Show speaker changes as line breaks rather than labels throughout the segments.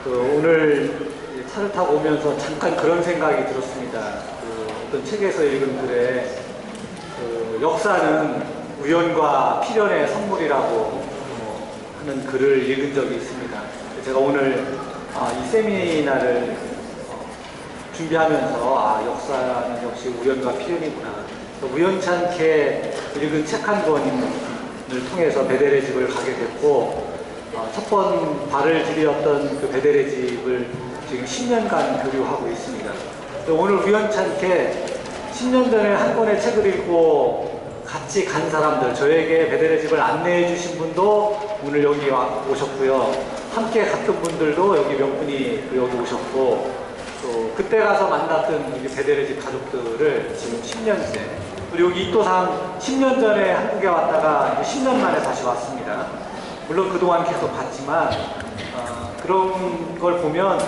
오늘 차를 타고 오면서 잠깐 그런 생각이 들었습니다. 어떤 책에서 읽은 글에 역사는 우연과 필연의 선물이라고 하는 글을 읽은 적이 있습니다. 제가 오늘 이 세미나를 준비하면서 역사는 역시 우연과 필연이구나. 우연찮게 읽은 책 한 권을 통해서 베델의 집을 가게 됐고, 첫 번 발을 들였던 그 베델의 집을 지금 10년간 교류하고 있습니다. 오늘 우연찮게 10년 전에 한 권의 책을 읽고 같이 간 사람들, 저에게 베델의 집을 안내해 주신 분도 오늘 여기 오셨고요. 함께 갔던 분들도 여기 몇 분이 여기 오셨고, 또 그때 가서 만났던 우리 베델의 집 가족들을 지금 10년째, 그리고 여기 이또상 10년 전에 한국에 왔다가 10년 만에 다시 왔습니다. 물론 그동안 계속 봤지만 그런 걸 보면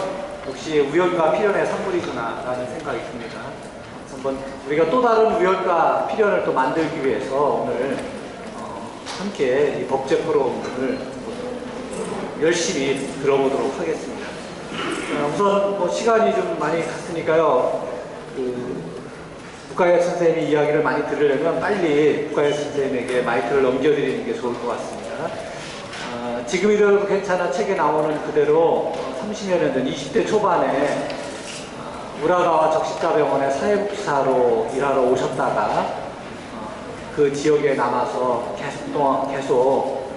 역시 우연과 필연의 선물이구나 라는 생각이 듭니다. 한번 우리가 또 다른 우연과 필연을 또 만들기 위해서 오늘 함께 이 법제 포럼을 열심히 들어보도록 하겠습니다. 우선 시간이 좀 많이 갔으니까요. 국가의 선생님이 이야기를 많이 들으려면 빨리 국가의 선생님에게 마이크를 넘겨드리는 게 좋을 것 같습니다. 지금이라도 괜찮아 책에 나오는 그대로 30여 년 전 20대 초반에 우라가와 적십자병원의 사회복지사로 일하러 오셨다가 그 지역에 남아서 계속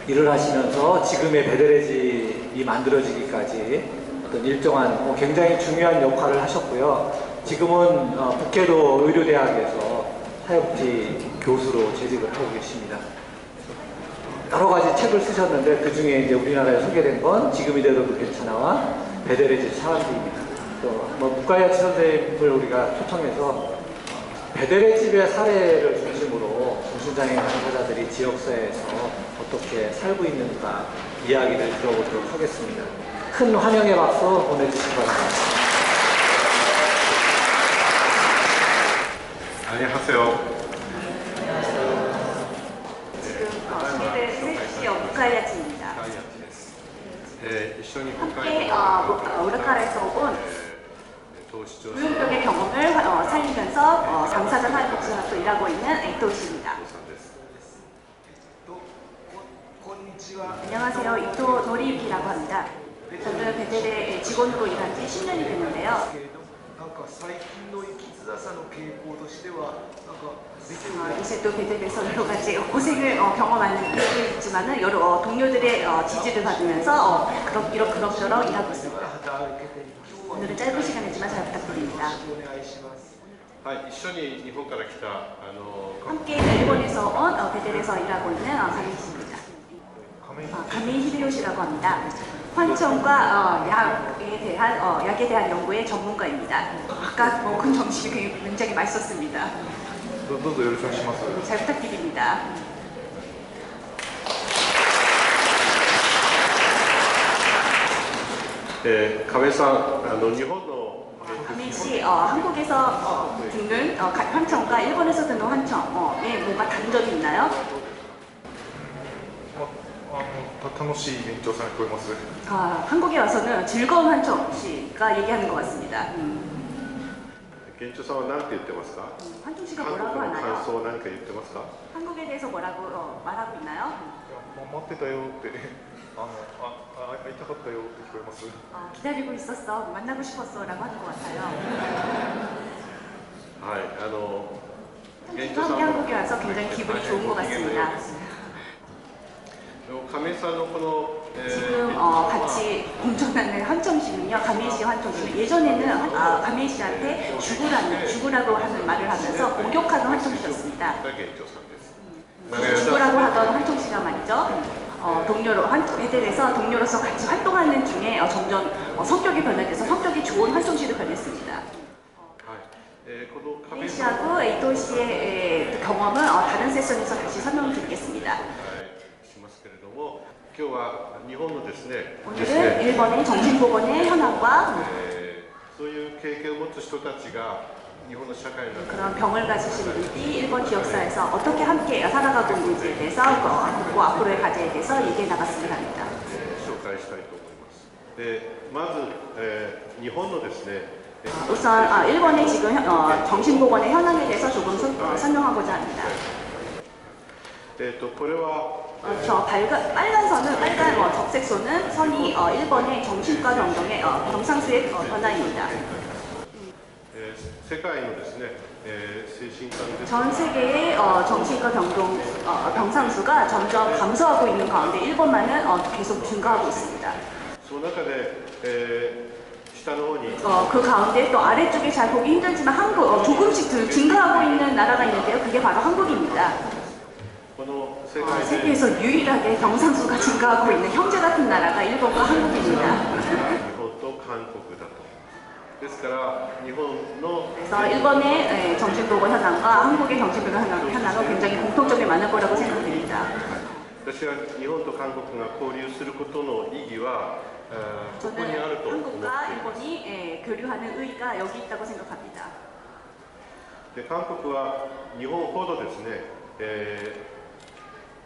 일을 하시면서 지금의 베델의 집이 만들어지기까지 어떤 일정한 굉장히 중요한 역할을 하셨고요. 지금은 북해도 의료대학에서 사회복지 교수로 재직을 하고 계십니다. 여러 가지 책을 쓰셨는데 그 중에 이제 우리나라에 소개된 건 지금이 돼도 괜찮아와 베델의 집 사람들입니다. 또 국가야치 선생님을 우리가 초청해서 베델의 집의 사례를 중심으로 정신장애 당사자들이 지역사회에서 어떻게 살고 있는가 이야기를 들어보도록 하겠습니다. 큰 환영의 박수 보내주시기 바랍니다.
안녕하세요.
북가야치입니다. 함께 우라카라에서 온 무용병의 경험을 살리면서 당사자 사회복지사로 일하고 있는 에이토 씨입니다. 안녕하세요. 이토 노리유키라고 합니다. 저는 베델의 직원으로 일한 지 10년이 됐는데요. 이제 또 베델에서 여러 가지 고생을 경험하는 일이 있지만은 여러 동료들의 지지를 받으면서 그럭저럭 일하고 있습니다. 오늘은 짧은 시간이지만 잘 부탁드립니다. 함께 일본에서 온 베델에서 일하고 있는 가민 씨입니다. 가민 히데요시라고 합니다. 환청과 약에 대한 연구의 전문가입니다. 아까 먹은 점심이 굉장히 맛있었습니다. 잘 부탁드립니다.
가민
씨, 한국에서 듣는 환청과 일본에서 듣는 환청에 뭔가 다른 점이 있나요?
楽しい勉強さん聞こえます。
한국에 와서는 즐거운 환청 씨가 얘기하는 것 같습니다.
現地さんは何て言ってますか？
환청 씨가
韓国
뭐라고
の感
하나요?
想を何か言ってますか？
한국에 대해서 뭐라고 말하고 있나요?
待ってたよって会いたかったよって聞こえます。
기다리고 있었어, 만나고 싶었어라고 하는 것 같아요.
はい、現地
함께
さん
한국에 와서 굉장히 기분이 좋은 것 같습니다.
亀井さんのこの
지금 같이 공존하는 환청 씨는요, 가민 씨 환청 씨는 예전에는 가민 씨한테 죽으라고 하는 말을 하면서 공격하는 환청 씨였습니다.
が現地さんです。
죽으라고 하던 환청 씨가 말이죠. 동료로 베델에서 동료로서 같이 활동하는 중에 점점 성격이 변화돼서 성격이 좋은 환청 씨로 변했습니다. 가민 씨하고 에이토 씨의 그 경험은 다른 세션에서 다시 설명을 드리겠습니다. 오늘은 일본의 정신보건의 현황과 그런 병을 가지신 분들이 일본 지역사회에서 어떻게 함께 살아가고 있는지에 대해서 앞으로의 과제에 대해서 얘기해 나갔으면 합니다.
でまず、日本のですね
우선 일본의 지금 정신보건의 현황에 대해서 조금 설명하고자 합니다.
これは
저 빨간 선은 빨간 적색 선이 일본의 정신과 병동의 병상수의 변화입니다.
世界のですね、精神科の
전 세계의 정신과 병상수가 점점 감소하고 있는 가운데 일본만은 계속 증가하고 있습니다.
その中で、下の方に
그 가운데 또 아래쪽에 잘 보기 힘들지만 한국 조금씩 증가하고 있는 나라가 있는데요. 그게 바로 한국입니다.
この世界で
세계에서 유일하게 병상수가 증가하고 있는 형제 같은 나라가 일본과 한국입니다.
日本と韓国だと。ですから日本の
그래서 일본의 정신보건 현황과 한국의 정신보건 현황은 굉장히 공통점이 많을 거라고 생각됩니다.
私は日本と韓国が交流することの意義はここにある
저는
と思ってい
한국과
ます。
일본이 교류하는 의의가 여기 있다고 생각합니다.
で韓国は日本ほどですね、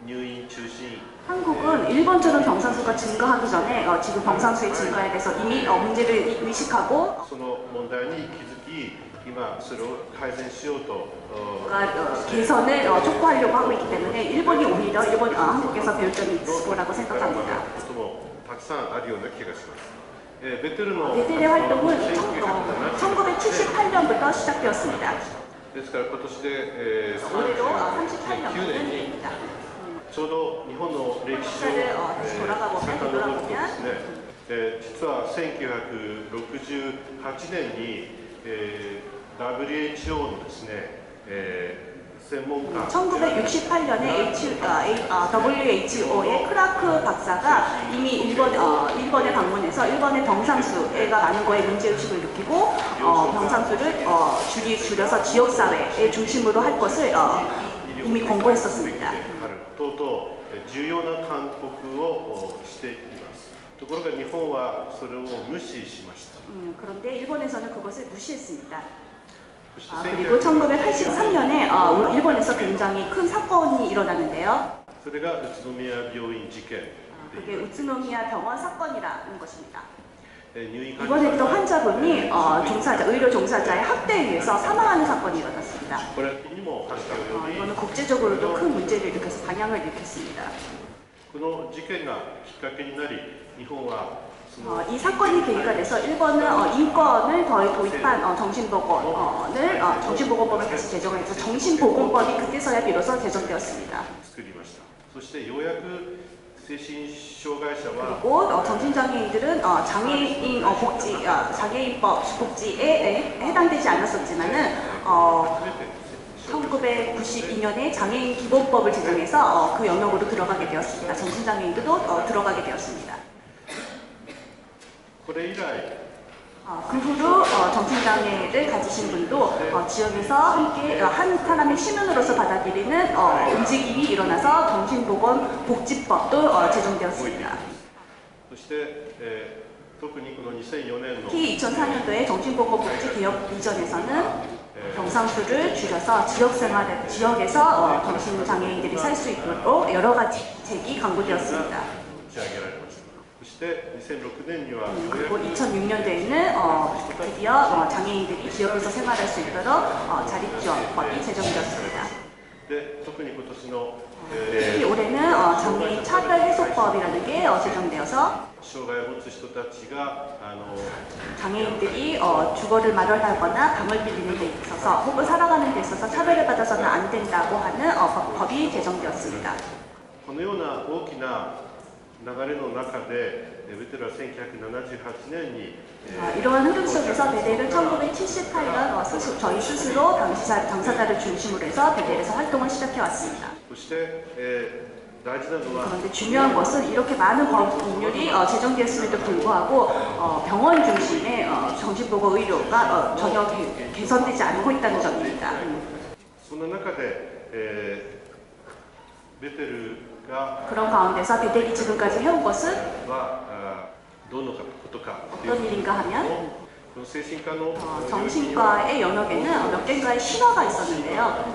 入院中心
한국은 일본처럼 병상수가 증가하기 전에 지금 병상수의 증가에 대해서 이미 문제를 의식하고
その問題に気づき今それを改善しようと
개선을 촉구하려고 하고 있기 때문에 일본이 오히려 한국에서 배울 점이 있을 거라고 생각합니다.
こともたくさんあるような気がします。ベテルの
베텔의 활동은 1978년부터 시작되었습니다.
ですから今年で、
올해로
39
38년
年に
됩니다.
ちょうど日本の歴史を
역사를 다시 돌아가보면
遡るとですね、実は1968年に、WHO のですね、専門家
1968년에 WHO의 크라크 박사가 이미 일본에 방문해서 일본의 병상수가 많은 거에 문제의식을 느끼고 병상수를 줄여서 지역사회의 중심으로 할 것을 이미 권고했었습니다.
等々重要な勧告をしています。ところが日本はそれを無視しました。
그런데 일본에서는 그것을 무시했습니다.
そして
그리고 1983년에 일본에서 굉장히 큰 사건이 일어나는데요.
それが宇都宮病院事件。
그게 우츠노미야 병원 사건이라는 것입니다.
入院患者
이번에 또 환자분이 의료 종사자의 학대에 의해서 사망하는 사건이 일어났습니다.
これにも関係を呼び
이거는 국제적으로도 큰 문제를 일으켜서 방향을 일으켰습니다.
この事件がきっかけになり日本はその
이 사건이 계기가 돼서 일본은 인권을 더 도입한 정신보건법을 다시 제정해서 정신보건법이 그때서야 비로소 제정되었습니다.
作りました。そしてようやく精神障害者は
그리고 정신장애인들은 장애인법 복지에 해당되지 않았었지만은
初めて
1992년에 장애인 기본법을 제정해서 그 영역으로 들어가게 되었습니다. 정신장애인들도 들어가게 되었습니다.
これ以来
그 후로 정신장애를 가지신 분도 지역에서 함께 한 사람의 시민으로서 받아들이는 움직임이 일어나서 정신보건복지법도 제정되었습니다.
そして、特にこの2004年の
특히 2004년도에 정신보건복지 개혁 이전에서는 병상수를 줄여서 지역에서 정신장애인들이 살 수 있도록 여러 가지 대책이 강구되었습니다.
打ち上げられました。そして2006年にはようや
그리고
く
2006년도에는 드디어 장애인들이 지역에서 생활할 수 있도록 자립지원법이 제정되었습니다.
で特に今年の、
특히 올해는 장애인 차별해소법이라는 게 제정되어서
障害を持つ人たちが
장애인들이 주거를 마련하거나 방을 빌리는 데 있어서 혹은 살아가는 데 있어서 차별을 받아서는 안 된다고 하는 법이 제정되었습니다.
このような大きな流れの中でベテルは1978年に
이러한 흐름 속에서 베델은 1978년 저희 스스로 당사자를 중심으로 해서 베델에서 활동을 시작해왔습니다.
そして、大事なのは
그런데 중요한 것은 이렇게 많은 법률이 제정되었음에도 불구하고 병원 중심의 정신보건 의료가 전혀 개선되지 않고 있다는 점입니다.
その中で、ベテルが
그런 가운데서 베델이 지금까지 해온 것은
どのことか
어떤 일인가 하면
この精神科の
정신과의 영역에는 몇 개가의 신화가 있었는데요.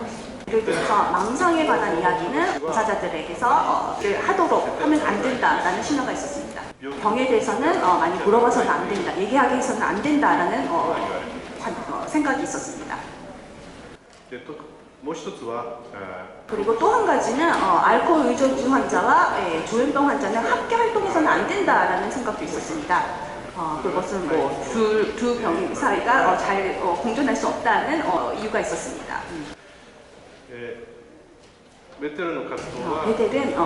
예를 들어서 망상에 관한 이야기는 의사자들에게서 하도록 하면 안 된다라는 신화가 있었습니다. 병에 대해서는 많이 물어봐서는 안 된다, 얘기하게 해서는 안 된다라는 생각이 있었습니다.
もう一つは、
그리고 또 한 가지는 알코올 의존증 환자와 조현병 환자는 함께 활동해서는 안 된다라는 생각도 있었습니다. 그것은 뭐 두 병 사이가 잘 공존할 수 없다는 이유가 있었습니다.
ベテルの活動は
베델은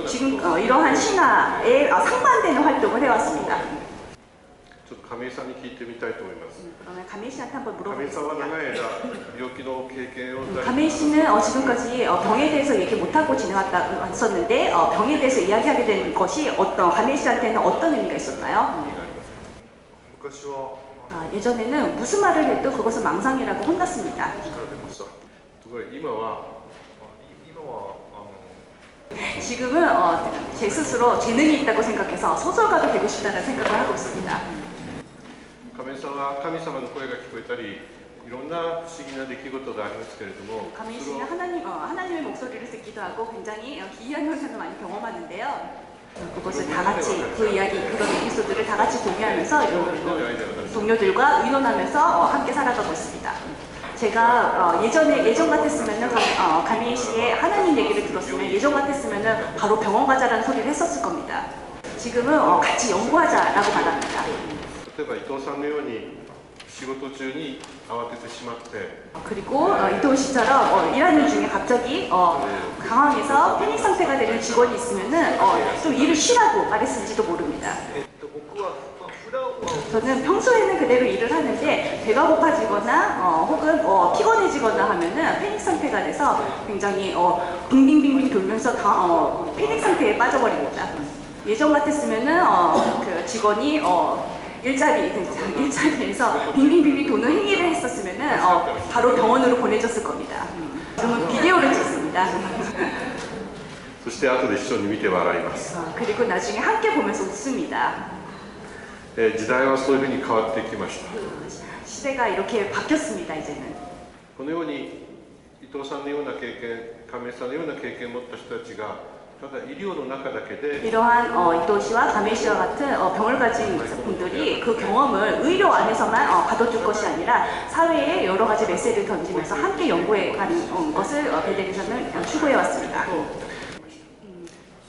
지금 이러한 신화에 상반되는 활동을 해왔습니다.
ちょっと亀井さんに聞いてみたいと思います。
그러면 가메이 씨한테 한번
亀井さんは
물어보겠습니다.
長い間病気の経験を
가메이 씨는 지금까지 병에 대해서 얘기 못하고 지내왔었는데 병에 대해서 이야기하게 된 것이 가메이 씨한테는 어떤 의미가 있었나요?
昔は
예전에는 무슨 말을 해도 그것은 망상이라고 혼났습니다.
力出ました。
ところが今は
今は
지금은 제 스스로 재능이 있다고 생각해서 소설가도 되고 싶다는 생각을 하고 있습니다.
亀井さんは神様の声が聞こえたりいろんな不思議な出来事がありますけれども
가메이
それ
씨는
を
하나님의 목소리를 듣기도 하고 굉장히 기이한 현상을 많이 경험하는데요. 그것을 다 같이 그 이야기, 그런 에피소드를 다 같이 공유하면서 동료들과 의논하면서 함께 살아가고 있습니다. 제가 예전 같았으면은 가메이 씨의 하나님 얘기를 들었으면 예전 같았으면은 바로 병원 가자라는 소리를 했었을 겁니다. 지금은 같이 연구하자라고 말합니다.
例えば伊藤さんのように仕事中に慌ててしまって
그리고 이도훈 씨처럼 일하는 중에 갑자기 당황해서 패닉 상태가 되는 직원이 있으면은 좀 일을 쉬라고 말했을지도 모릅니다.
僕は普段は
저는 평소에는 그대로 일을 하는데 배가 고파지거나 혹은 피곤해지거나 하면은 패닉 상태가 돼서 굉장히 빙빙빙빙 돌면서 패닉 상태에 빠져버립니다. 예전 같았으면은 그 직원이 일자리에서 빙빙빙빙 도는 행위를 했었으면은 바로 병원으로 보내졌을 겁니다. 지금은 비디오를 찍습니다.
そして後で一緒に見て笑います
그리고 나중에 함께 보면서 웃습니다.
時代はそういうふうに変わってきました
시대가 이렇게 바뀌었습니다. 이제는.
このように伊藤さんのような経験亀井さんのような経験を持った人たちがただ医療の中だけで
이러한 이도 씨와 가메이 씨와 같은 병을 가진 분들이 그 경험을 의료 안에서만 가둬둘 것이 아니라 사회에 여러 가지 메시지를 던지면서 함께 연구해 가는 것을 베델에서는 추구해 왔습니다.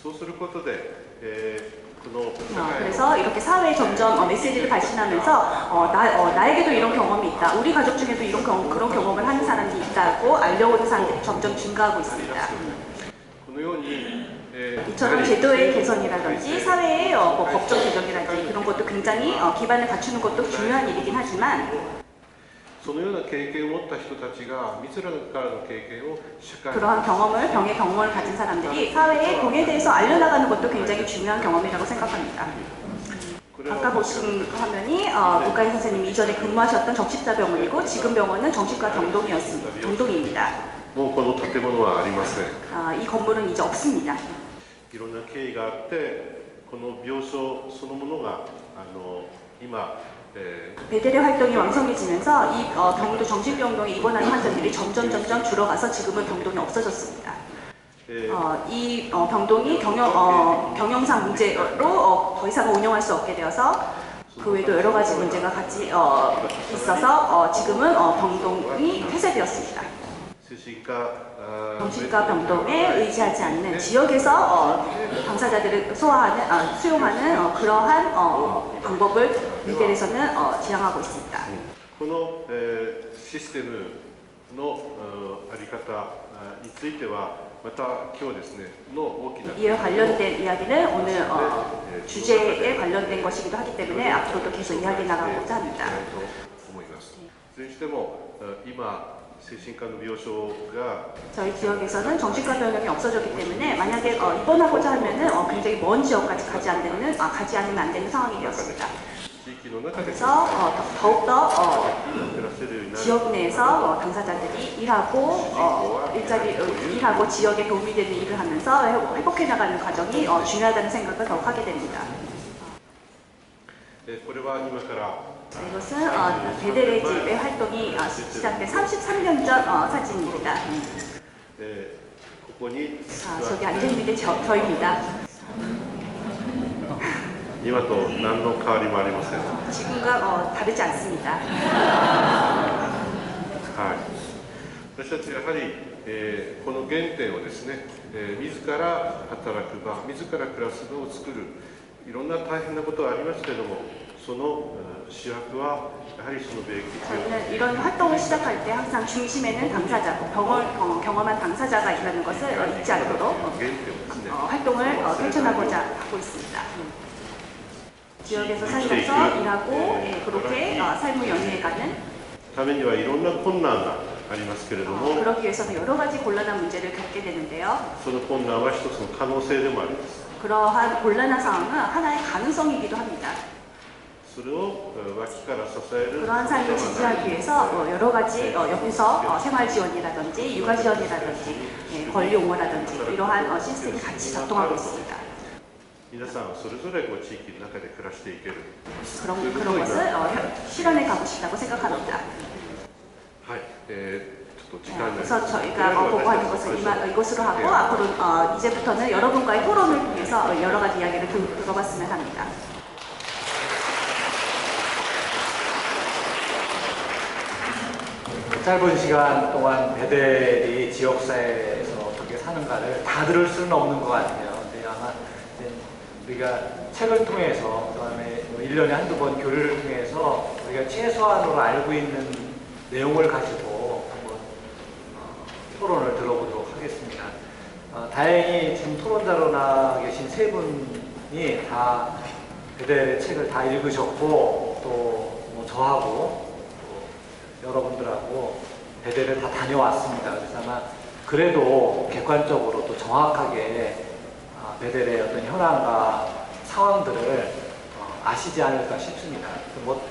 そうすることで、この社会の
그래서 이렇게 사회에 점점 메시지를 발신하면서 나에게도 이런 경험이 있다. 우리 가족 중에도 그런 경험을 하는 사람이 있다고 알려오는 사람들이 점점 증가하고 있습니다.
このように、
이처럼 제도의 개선이라든지 사회의 법적 개정이라든지 그런 것도 굉장히 기반을 갖추는 것도 중요한 일이긴 하지만
そのような経験を持った人たちが自らからの経験を社会
그러한 병의 경험을 가진 사람들이 사회에 병에 대해서 알려나가는 것도 굉장히 중요한 경험이라고 생각합니다. 아까 보신 화면이 국가의 선생님이 이전에 근무하셨던 정신자병원이고 지금 병원은 정신과 병동입니다.
もうこの建物はありません
이 건물은 이제 없습니다.
いろんな経緯があってこの病床そのものが今、
베델의 활동이 왕성해지면서 이 병도 정신병동에 입원하는 환자들이 점점 줄어가서 지금은 병동이 없어졌습니다. 이 병동이 경영상 문제로 더 이상 운영할 수 없게 되어서 그 외에도 여러 가지 문제가 같이 있어서 지금은 병동이 폐쇄되었습니다.
精神科
정신과 병동에 의지하지 않는 지역에서 당사자들을 수용하는 그러한 방법을 베델에서는 지향하고 있습니다.
この、システムのあり方についてはまた今日ですねの大きな
이에 관련된 이야기는 오늘 주제에 관련된 것이기도 하기 때문에 앞으로도 계속 이야기 나가고자 합니다.
思います。いずれにしても今精神科の病床が
저희 지역에서는 정신과 병동이 없어졌기 때문에 만약에 입원하고자 하면은 굉장히 먼 지역까지 가지 않으면 안 되는 상황이 되었습니다.
地域の中で
그래서 더욱더
暮らせるようになる
지역 내에서 당사자들이 일하고 지역에 도움이 되는 일을 하면서 회복해 나가는 과정이 중요하다는 생각을 더욱 하게 됩니다.
これは今から
이것은 베델의 집의 활동이 시작된 33년 전 사진입니다.
ここに
저기 앉아있는 게 저입니다.
今と何の変わりもありません。
지금과 다르지 않습니다.
はい、私たちはやはり、この原点をですね、自ら働く場、自ら暮らす場を作る、いろんな大変なことはありますけれども、その主役はやはりその米国
저희는 이런 활동을 시작할 때 항상 중심에는 당사자, 경험한 당사자가 있다는 것을 잊지 않도록
原点をですね、
활동을 펼쳐나가고자 하고 있습니다. 지역에서 살면서 일하고 그렇게 삶을 영위해가는
ためにはいろんな困難がありますけれども、
그러기 위해서는 여러 가지 곤란한 문제를 겪게 되는데요.
その困難は一つの可能性でもあります。
그러한 곤란한 상황은 하나의 가능성이기도 합니다.
それを脇から支える
그러한 삶을 지지하기 위해서 여러 가지 옆에서 생활 지원이라든지 육아 지원이라든지 권리 옹호라든지 이러한 시스템이 같이 작동하고 있습니다.
皆さんそれぞれ地域の中で暮らしていける
그런 것을 실현해 가고 싶다고 생각합니다.
はい、ちょっと時間が
그래서 저희가 보고하는 것을 이것으로 하고 앞으로 이제부터는 여러분과의 토론을 통해서 여러 가지 이야기를 들어봤으면 합니다.
짧은 시간 동안 베델이 지역사회에서 어떻게 사는가를 다 들을 수는 없는 것 같아요. 근데 아마 이제 우리가 책을 통해서, 그다음에 1년에 한두 번 교류를 통해서 우리가 최소한으로 알고 있는 내용을 가지고 한번 토론을 들어보도록 하겠습니다. 다행히 지금 토론자로 나와 계신 세 분이 다 베델의 책을 다 읽으셨고, 또 뭐 저하고 또 여러분들하고 베델을 다 다녀왔습니다. 그래서 아마 그래도 객관적으로 또 정확하게 베델의 어떤 현황과 상황들을 아시지 않을까 싶습니다.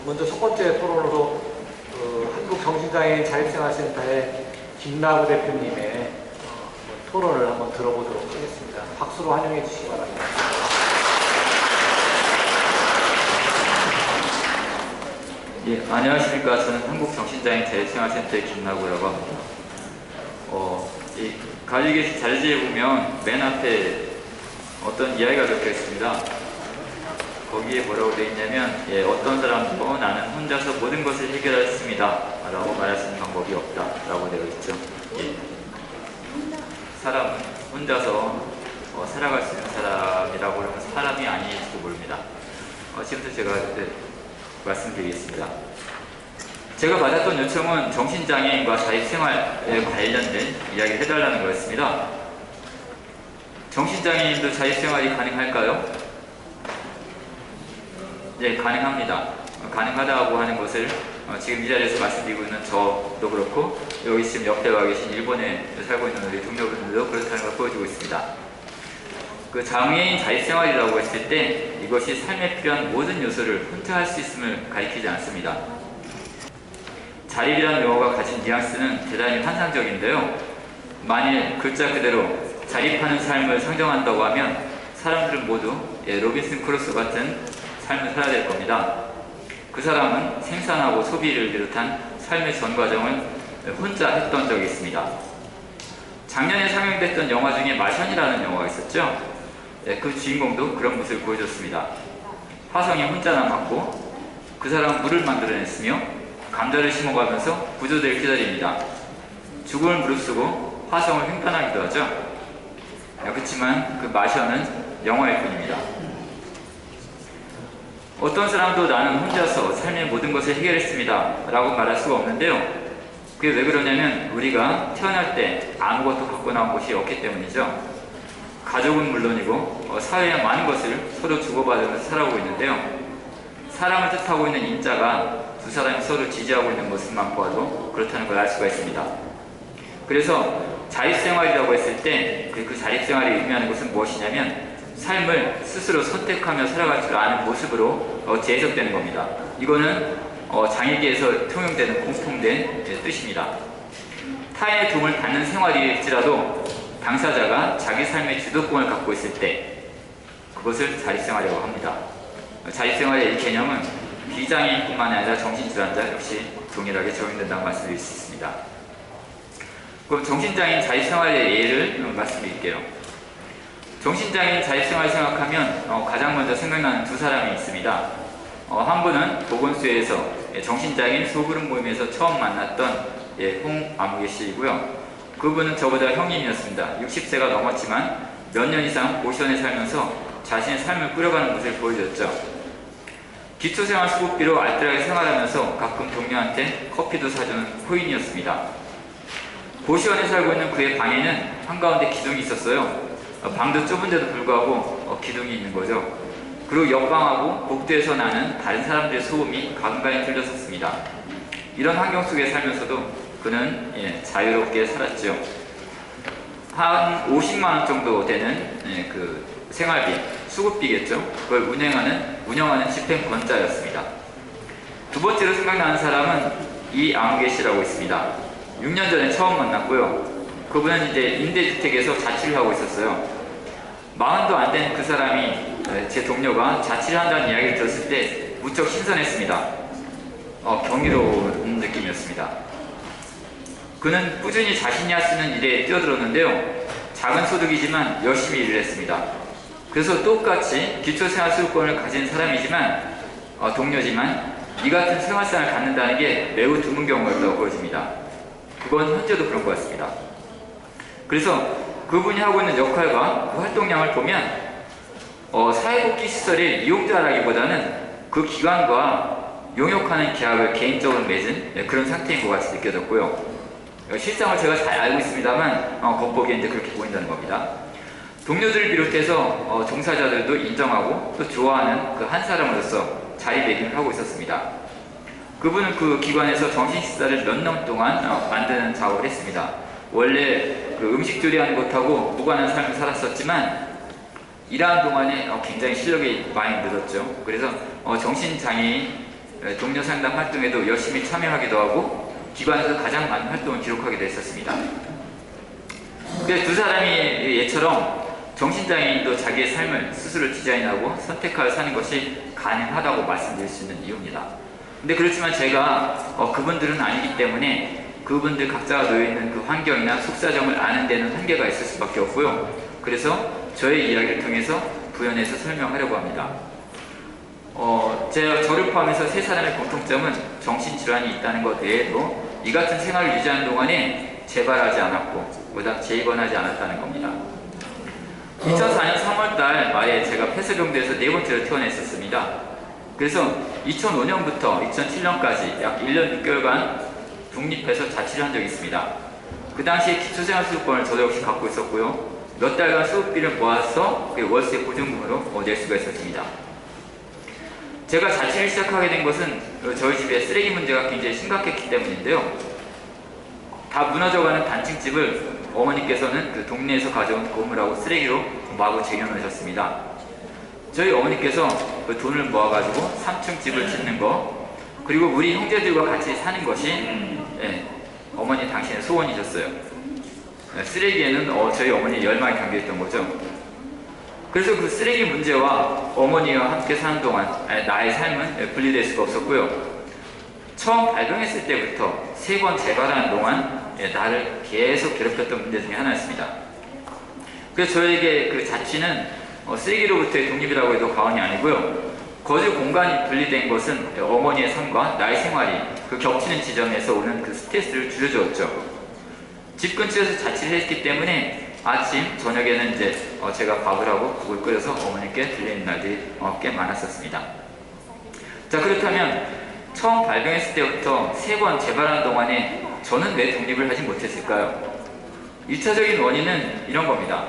먼저 첫 번째 토론으로 한국정신장애인 자립생활센터의 김나구 대표님의 토론을 한번 들어보도록 하겠습니다. 박수로 환영해 주시기 바랍니다.
예, 안녕하십니까. 저는 한국정신장애인 자립생활센터의 김나구라고 합니다. 이 가지고 계신 자료지에 보면 맨 앞에 어떤 이야기가 적혀 있습니다. 거기에 뭐라고 되어 있냐면, 어떤 사람도 나는 혼자서 모든 것을 해결했습니다 라고 말할 수 있는 방법이 없다 라고 되어 있죠. 사람은 혼자서 살아갈 수 있는 사람이라고 하면 사람이 아닐지도 모릅니다. 지금부터 제가 말씀드리겠습니다. 제가 받았던 요청은 정신장애인과 자립생활에 관련된 이야기를 해달라는 거였습니다. 정신장애인도 자립생활이 가능할까요? 네, 가능합니다. 가능하다고 하는 것을 지금 이 자리에서 말씀드리고 있는 저도 그렇고, 여기 지금 옆에 와 계신 일본에 살고 있는 우리 동료분들도 그렇다는 걸 보여주고 있습니다. 그 장애인 자립생활이라고 했을 때 이것이 삶에 필요한 모든 요소를 혼자 할 수 있음을 가리키지 않습니다. 자립이라는 용어가 가진 뉘앙스는 대단히 환상적인데요. 만일 글자 그대로 자립하는 삶을 상정한다고 하면 사람들은 모두 로빈슨 크루소 같은 삶을 살아야 될 겁니다. 그 사람은 생산하고 소비를 비롯한 삶의 전 과정을 혼자 했던 적이 있습니다. 작년에 상영됐던 영화 중에 마션이라는 영화가 있었죠. 그 주인공도 그런 모습을 보여줬습니다. 화성에 혼자 남았고 그 사람은 물을 만들어냈으며 감자를 심어가면서 구조대를 기다립니다. 죽음을 무릅쓰고 화성을 횡단하기도 하죠. 그렇지만 그 마션은 영화일 뿐입니다. 어떤 사람도 나는 혼자서 삶의 모든 것을 해결했습니다 라고 말할 수가 없는데요. 그게 왜 그러냐면 우리가 태어날 때 아무것도 갖고 나온 것이 없기 때문이죠. 가족은 물론이고 사회의 많은 것을 서로 주고받으면서 살아오고 있는데요. 사람을 뜻하고 있는 인자가 두 사람이 서로 지지하고 있는 모습만 보아도 그렇다는 걸 알 수가 있습니다. 그래서 자립생활이라고 했을 때 그 자립생활이 의미하는 것은 무엇이냐면 삶을 스스로 선택하며 살아갈 줄 아는 모습으로 재해석되는 겁니다. 이거는 장애계에서 통용되는 공통된 뜻입니다. 타인의 도움을 받는 생활일지라도 당사자가 자기 삶의 주도권을 갖고 있을 때 그것을 자립생활이라고 합니다. 자립생활의 이 개념은 비장애인뿐만 아니라 정신질환자 역시 동일하게 적용된다고 말씀드릴 수 있습니다. 그럼 정신장애인 자립생활의 예를 말씀드릴게요. 정신장애인 자립생활 생각하면 가장 먼저 생각나는 두 사람이 있습니다. 한 분은 보건소에서 정신장애인 소그룹 모임에서 처음 만났던 홍아무개 씨이고요. 그분은 저보다 형님이었습니다. 60세가 넘었지만 몇 년 이상 고시원에 살면서 자신의 삶을 꾸려가는 모습을 보여줬죠. 기초생활수급비로 알뜰하게 생활하면서 가끔 동료한테 커피도 사주는 코인이었습니다. 고시원에 살고 있는 그의 방에는 한가운데 기둥이 있었어요. 방도 좁은데도 불구하고 기둥이 있는 거죠. 그리고 옆방하고 복도에서 나는 다른 사람들의 소음이 간간히 들렸었습니다. 이런 환경 속에 살면서도 그는 자유롭게 살았죠. 한 50만 원 정도 되는 그 생활비, 수급비겠죠. 그걸 운영하는 집행권자였습니다. 두 번째로 생각나는 사람은 이아무개 씨라고 있습니다. 6년 전에 처음 만났고요. 그분은 이제 임대주택에서 자취를 하고 있었어요. 40도 안 된 그 사람이 제 동료가 자취를 한다는 이야기를 들었을 때 무척 신선했습니다. 경이로운 느낌이었습니다. 그는 꾸준히 자신이 할 수 있는 일에 뛰어들었는데요. 작은 소득이지만 열심히 일을 했습니다. 그래서 똑같이 기초생활수급권을 가진 사람이지만 동료지만 이 같은 생활상을 갖는다는 게 매우 드문 경우였다고 보여집니다. 그건 현재도 그런 것 같습니다. 그래서 그분이 하고 있는 역할과 그 활동량을 보면 사회복지 시설의 이용자라기보다는 그 기관과 용역하는 계약을 개인적으로 맺은 그런 상태인 것 같이 느껴졌고요. 실상을 제가 잘 알고 있습니다만 겉보기에 이제 그렇게 보인다는 겁니다. 동료들을 비롯해서 종사자들도 인정하고 또 좋아하는 그 한 사람으로서 자리매김을 하고 있었습니다. 그분은 그 기관에서 정신식사를 몇 년 동안 만드는 작업을 했습니다. 원래 그 음식 조리하는 것하고 무관한 삶을 살았었지만 일하는 동안에 굉장히 실력이 많이 늘었죠. 그래서 정신장애인 동료 상담 활동에도 열심히 참여하기도 하고 기관에서 가장 많은 활동을 기록하기도 했었습니다. 그래서 두 사람이 얘처럼 정신장애인도 자기의 삶을 스스로 디자인하고 선택하여 사는 것이 가능하다고 말씀드릴 수 있는 이유입니다. 근데 그렇지만 제가 그분들은 아니기 때문에 그분들 각자가 놓여있는 그 환경이나 속사정을 아는 데는 한계가 있을 수밖에 없고요. 그래서 저의 이야기를 통해서 부연해서 설명하려고 합니다. 저를 포함해서 세 사람의 공통점은 정신질환이 있다는 것 외에도 이 같은 생활을 유지하는 동안에 재발하지 않았고 그다음 재입원하지 않았다는 겁니다. 2004년 3월달 말에 제가 폐쇄병도에서 네 번째로 퇴원했었습니다. 그래서 2005년부터 2007년까지 약 1년 6개월간 독립해서 자취를 한 적이 있습니다. 그 당시에 기초생활수급권을 저도 역시 갖고 있었고요. 몇 달간 수급비를 모아서 월세 보증금으로 낼 수가 있었습니다. 제가 자취를 시작하게 된 것은 저희 집에 쓰레기 문제가 굉장히 심각했기 때문인데요. 다 무너져가는 단층집을 어머니께서는 그 동네에서 가져온 고물하고 쓰레기로 마구 쟁여놓으셨습니다. 저희 어머니께서 그 돈을 모아가지고 3층 집을 짓는 거, 그리고 우리 형제들과 같이 사는 것이 어머니 당신의 소원이셨어요. 쓰레기에는 저희 어머니의 열망이 담겨있던 거죠. 그래서 그 쓰레기 문제와 어머니와 함께 사는 동안 나의 삶은 분리될 수가 없었고요. 처음 발병했을 때부터 3번 재발하는 동안 나를 계속 괴롭혔던 문제 중에 하나였습니다. 그래서 저에게 그 자취는 쓰레기로부터의 독립이라고 해도 과언이 아니고요. 거주 공간이 분리된 것은 어머니의 삶과 나의 생활이 그 겹치는 지점에서 오는 그 스트레스를 줄여주었죠. 집 근처에서 자취를 했기 때문에 아침, 저녁에는 이제 제가 밥을 하고 국을 끓여서 어머니께 들리는 날들이 꽤 많았었습니다. 자, 그렇다면 처음 발병했을 때부터 3번 재발하는 동안에 저는 왜 독립을 하지 못했을까요? 1차적인 원인은 이런 겁니다.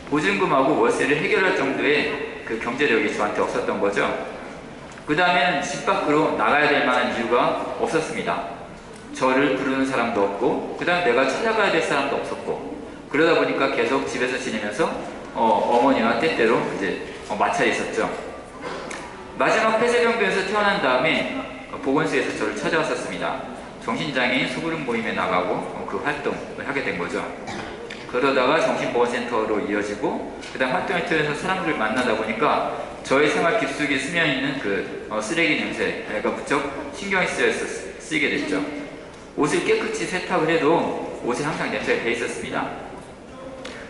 보증금하고 월세를 해결할 정도의 그 경제력이 저한테 없었던 거죠. 그 다음에는 집 밖으로 나가야 될 만한 이유가 없었습니다. 저를 부르는 사람도 없고 그 다음에 내가 찾아가야 될 사람도 없었고 그러다 보니까 계속 집에서 지내면서 어머니와 때때로 이제 마찰이 있었죠. 마지막 폐쇄병동에서 태어난 다음에 보건소에서 저를 찾아왔었습니다. 정신장애인 소그룹 모임에 나가고 그 활동을 하게 된 거죠. 그러다가 정신보건센터로 이어지고 그 다음 활동을 통해서 사람들을 만나다 보니까 저의 생활 깊숙이 스며있는 그 쓰레기 냄새가 무척 신경이 쓰이게 됐죠. 옷을 깨끗이 세탁을 해도 옷에 항상 냄새가 배 있었습니다.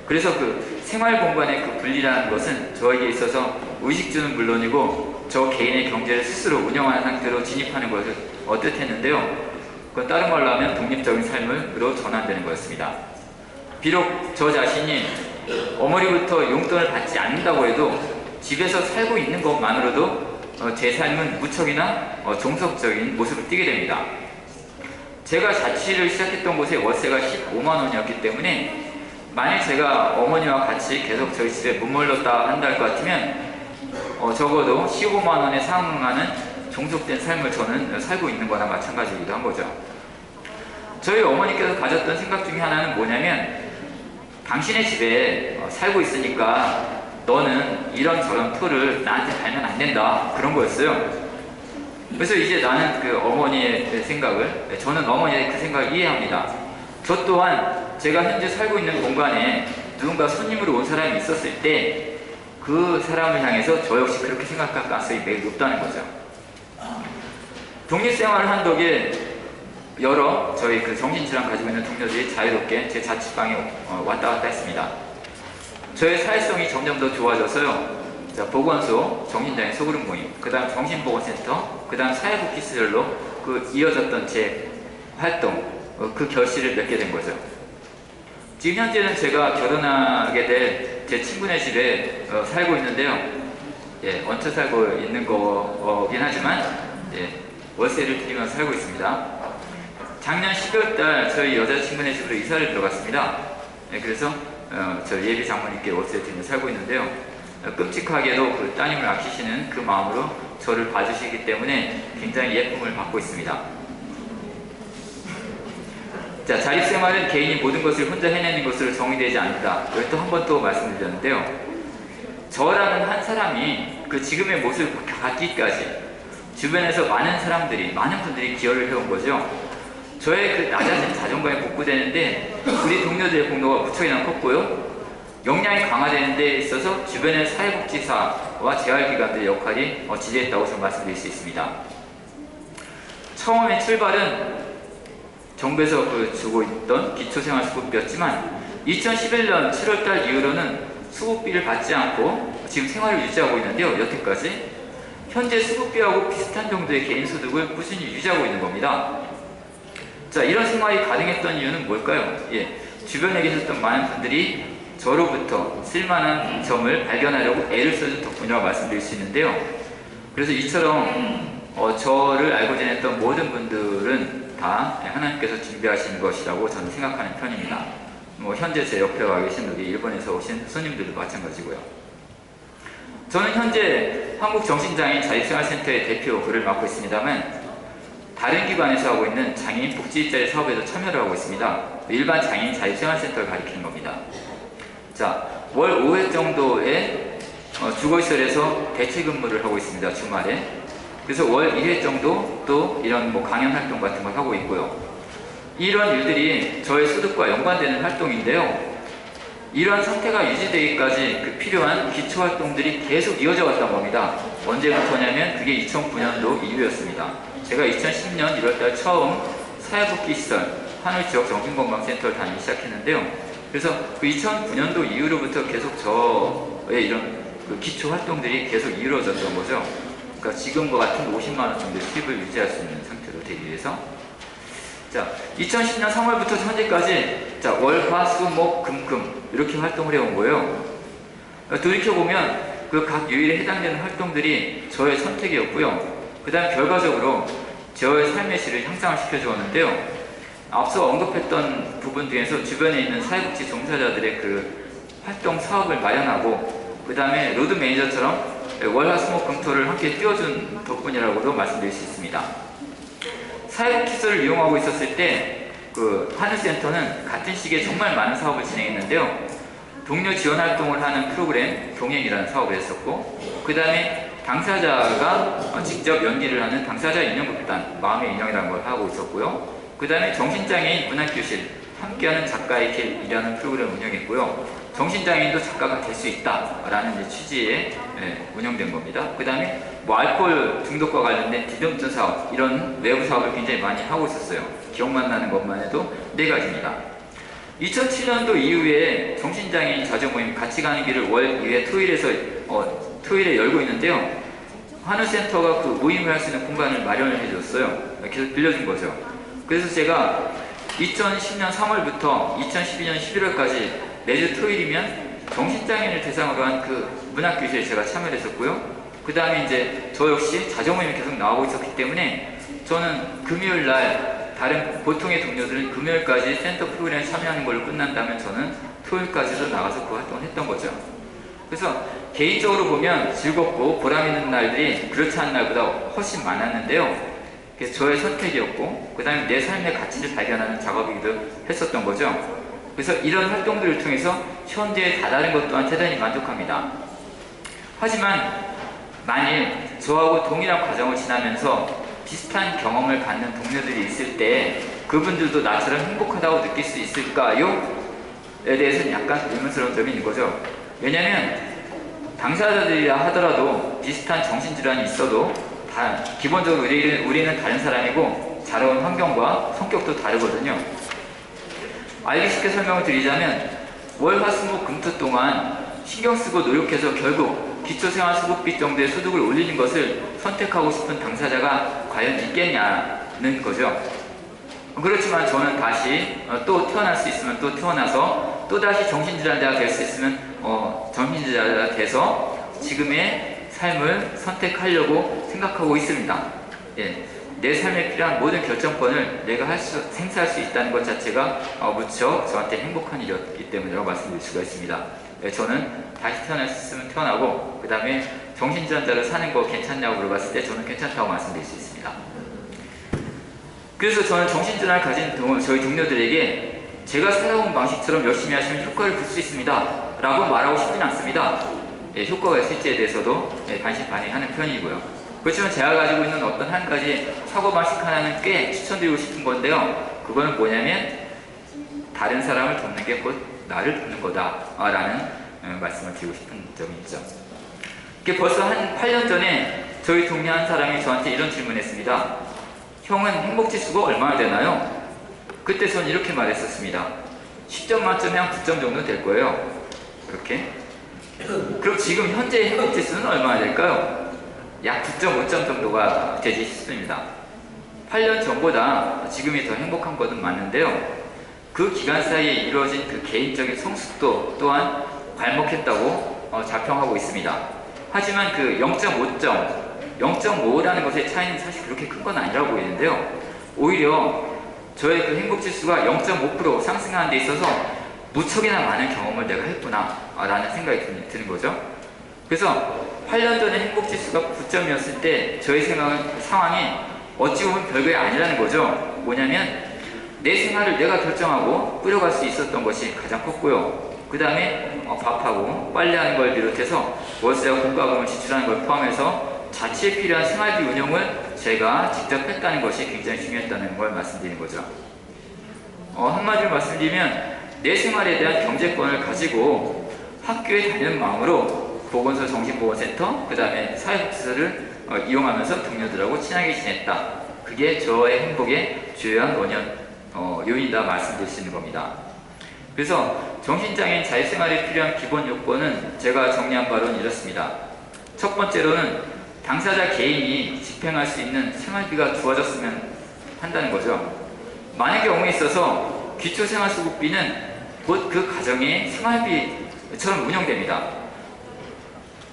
그래서 그 생활 공간의 그 분리라는 것은 저에게 있어서 의식주는 물론이고 저 개인의 경제를 스스로 운영하는 상태로 진입하는 것을 뜻했는데요. 그건 다른 말로 하면 독립적인 삶으로 전환되는 거였습니다. 비록 저 자신이 어머니부터 용돈을 받지 않는다고 해도 집에서 살고 있는 것만으로도 제 삶은 무척이나 종속적인 모습을 띠게 됩니다. 제가 자취를 시작했던 곳의 월세가 15만 원이었기 때문에 만약 제가 어머니와 같이 계속 저희 집에 머물렀다 한다 것 같으면 적어도 15만 원에 상응하는 종속된 삶을 저는 살고 있는 거나 마찬가지이기도 한 거죠. 저희 어머니께서 가졌던 생각 중에 하나는 뭐냐면 당신의 집에 살고 있으니까 너는 이런저런 토를 나한테 달면 안 된다, 그런 거였어요. 그래서 이제 나는 그 어머니의 생각을, 저는 어머니의 그 생각을 이해합니다. 저 또한 제가 현재 살고 있는 공간에 누군가 손님으로 온 사람이 있었을 때 그 사람을 향해서 저 역시 그렇게 생각할 가능성이 매우 높다는 거죠. 독립생활을 한 덕에 여러 저희 그 정신질환 가지고 있는 동료들이 자유롭게 제 자취방에 왔다 갔다 했습니다. 저의 사회성이 점점 더 좋아져서요. 자, 보건소, 정신장애 소그룹 모임, 그 다음 정신보건센터, 그 다음 사회복지시설로 그 이어졌던 제 활동, 그 결실을 맺게 된 거죠. 지금 현재는 제가 결혼하게 될 제 친구네 집에 살고 있는데요. 예, 얹혀 살고 있는 거긴 하지만 월세를 드리면서 살고 있습니다. 작년 12월달 저희 여자친구네 집으로 이사를 들어갔습니다. 그래서 저 예비 장모님께 월세를 드리면서 살고 있는데요. 끔찍하게도 그 따님을 아끼시는 그 마음으로 저를 봐주시기 때문에 굉장히 예쁨을 받고 있습니다. 자, 자립생활은 개인이 모든 것을 혼자 해내는 것으로 정의되지 않는다. 여기 또 한 번 또 말씀드렸는데요. 저라는 한 사람이 그 지금의 모습을 갖기까지 주변에서 많은 분들이 기여를 해온 거죠. 저의 그 낮아진 자존감이 복구되는데 우리 동료들의 공로가 무척이나 컸고요. 역량이 강화되는 데 있어서 주변의 사회복지사와 재활기관들의 역할이 지대했다고 저는 말씀드릴 수 있습니다. 처음의 출발은 정부에서 주고 있던 기초생활수급비였지만 2011년 7월달 이후로는 수급비를 받지 않고 지금 생활을 유지하고 있는데요. 여태까지 현재 수급비하고 비슷한 정도의 개인소득을 꾸준히 유지하고 있는 겁니다. 자, 이런 생활이 가능했던 이유는 뭘까요? 예, 주변에 계셨던 많은 분들이 저로부터 쓸만한 점을 발견하려고 애를 써준 덕분이라고 말씀드릴 수 있는데요. 그래서 이처럼 저를 알고 지냈던 모든 분들은 다 하나님께서 준비하신 것이라고 저는 생각하는 편입니다. 현재 제 옆에 와 계신 우리 일본에서 오신 손님들도 마찬가지고요. 저는 현재 한국정신장애인 자립생활센터의 대표를 맡고 있습니다만 다른 기관에서 하고 있는 장애인 복지일자리 사업에도 참여를 하고 있습니다. 일반 장애인 자립생활센터를 가리키는 겁니다. 자, 월 5회 정도의 주거시설에서 대체근무를 하고 있습니다. 주말에. 그래서 월 1회 정도 또 이런 강연 활동 같은 걸 하고 있고요. 이런 일들이 저의 소득과 연관되는 활동인데요. 이러한 상태가 유지되기까지 필요한 기초활동들이 계속 이어져 왔던 겁니다. 언제부터냐면 그게 2009년도 이후였습니다. 제가 2010년 1월달 처음 사회복지시설 한울지역정신건강센터를 다니기 시작했는데요. 그래서 그 2009년도 이후로부터 계속 저의 이런 기초활동들이 계속 이루어졌던 거죠. 그러니까 지금과 같은 50만 원 정도의 수입을 유지할 수 있는 상태로 되기 위해서. 자, 2010년 3월부터 현재까지 자, 월, 화, 수, 목, 금, 금 이렇게 활동을 해온 거예요. 돌이켜보면 그 각 요일에 해당되는 활동들이 저의 선택이었고요. 그 다음 결과적으로 저의 삶의 질을 향상을 시켜주었는데요. 앞서 언급했던 부분 중에서 주변에 있는 사회복지 종사자들의 그 활동 사업을 마련하고 그 다음에 로드 매니저처럼 월화수목금토를 함께 띄워준 덕분이라고도 말씀드릴 수 있습니다. 사회복지시설을 이용하고 있었을 때 그 하늘센터는 같은 시기에 정말 많은 사업을 진행했는데요. 동료 지원 활동을 하는 프로그램 동행이라는 사업을 했었고 그 다음에 당사자가 직접 연기를 하는 당사자 인형극단 마음의 인형이라는 걸 하고 있었고요. 그 다음에 정신장애인 문학교실 함께하는 작가의 길이라는 프로그램을 운영했고요. 정신장애인도 작가가 될 수 있다라는 취지에 운영된 겁니다. 그 다음에 알코올 중독과 관련된 디딤돈 사업 이런 외부 사업을 굉장히 많이 하고 있었어요. 기억만 나는 것만 해도 4가지입니다. 2007년도 이후에 정신장애인 자조모임 같이 가는 길을 월 2회 토요일에 열고 있는데요. 한우센터가 그 모임을 할 수 있는 공간을 마련을 해줬어요. 계속 빌려준 거죠. 그래서 제가 2010년 3월부터 2012년 11월까지 매주 토요일이면 정신장애인을 대상으로 한 그 문학교실에 제가 참여를 했었고요. 그 다음에 이제 저 역시 자조모임이 계속 나오고 있었기 때문에 저는 금요일 날 다른 보통의 동료들은 금요일까지 센터 프로그램에 참여하는 걸로 끝난다면 저는 토요일까지도 나가서 그 활동을 했던 거죠. 그래서 개인적으로 보면 즐겁고 보람 있는 날들이 그렇지 않은 날보다 훨씬 많았는데요. 그게 저의 선택이었고 그 다음에 내 삶의 가치를 발견하는 작업이기도 했었던 거죠. 그래서 이런 활동들을 통해서 현재에 다다른 것 또한 대단히 만족합니다. 하지만 만일 저하고 동일한 과정을 지나면서 비슷한 경험을 갖는 동료들이 있을 때 그분들도 나처럼 행복하다고 느낄 수 있을까요? 에 대해서는 약간 의문스러운 점이 있는 거죠. 왜냐하면 당사자들이라 하더라도 비슷한 정신질환이 있어도 기본적으로 우리는 다른 사람이고 자라온 환경과 성격도 다르거든요. 알기 쉽게 설명을 드리자면 월, 화, 수, 목, 금토 동안 신경 쓰고 노력해서 결국 기초생활수급비 정도의 소득을 올리는 것을 선택하고 싶은 당사자가 과연 있겠냐는 거죠. 그렇지만 저는 다시 또 태어날 수 있으면 또 태어나서 또다시 정신질환자가 될 수 있으면 정신질환자가 돼서 지금의 삶을 선택하려고 생각하고 있습니다. 예, 내 삶에 필요한 모든 결정권을 내가 행사할 수 있다는 것 자체가 무척 저한테 행복한 일이었기 때문이라고 말씀드릴 수가 있습니다. 예, 저는 다시 태어날 수 있으면 태어나고 그 다음에 정신질환자로 사는 거 괜찮냐고 물어봤을 때 저는 괜찮다고 말씀드릴 수 있습니다. 그래서 저는 정신질환을 가진 저희 동료들에게 제가 살아온 방식처럼 열심히 하시면 효과를 볼 수 있습니다 라고 말하고 싶지는 않습니다. 예, 효과가 있을지에 대해서도 반신반의하는 편이고요. 그렇지만 제가 가지고 있는 어떤 한 가지 사고방식 하나는 꽤 추천드리고 싶은 건데요. 그거는 뭐냐면 다른 사람을 돕는 게 곧 나를 돕는 거다 라는 말씀을 드리고 싶은 점이 있죠. 이게 벌써 한 8년 전에 저희 동료 한 사람이 저한테 이런 질문을 했습니다. 형은 행복지수가 얼마나 되나요? 그때 전 이렇게 말했었습니다. 10점 만점에 한 9점 정도 될 거예요. 그렇게. 그럼 지금 현재 행복지수는 얼마나 될까요? 약 9.5점 정도가 되지 싶습니다. 8년 전보다 지금이 더 행복한 것은 맞는데요. 그 기간 사이에 이루어진 그 개인적인 성숙도 또한 괄목했다고 자평하고 있습니다. 하지만 그 0.5점, 0.5라는 것의 차이는 사실 그렇게 큰 건 아니라고 보이는데요. 오히려 저의 그 행복지수가 0.5% 상승하는 데 있어서 무척이나 많은 경험을 내가 했구나 라는 생각이 드는 거죠. 그래서 8년 전에 행복지수가 9점이었을 때 저의 상황이 어찌 보면 별거이 아니라는 거죠. 뭐냐면 내 생활을 내가 결정하고 꾸려갈 수 있었던 것이 가장 컸고요. 그 다음에 밥하고 빨래하는 걸 비롯해서 월세와 공과금을 지출하는 걸 포함해서 자취에 필요한 생활비 운영을 제가 직접 했다는 것이 굉장히 중요했다는 걸 말씀드리는 거죠. 한마디로 말씀드리면 내 생활에 대한 경제권을 가지고 학교에 다니는 마음으로 보건소 정신보건센터, 그 다음에 사회복지소를 이용하면서 동료들하고 친하게 지냈다. 그게 저의 행복의 주요한 요인이다 말씀드릴 수 있는 겁니다. 그래서 정신장애인 자유생활에 필요한 기본 요건은 제가 정리한 바로는 이렇습니다. 첫 번째로는 당사자 개인이 집행할 수 있는 생활비가 주어졌으면 한다는 거죠. 많은 경우에 있어서 기초생활수급비는 곧 그 가정의 생활비처럼 운영됩니다.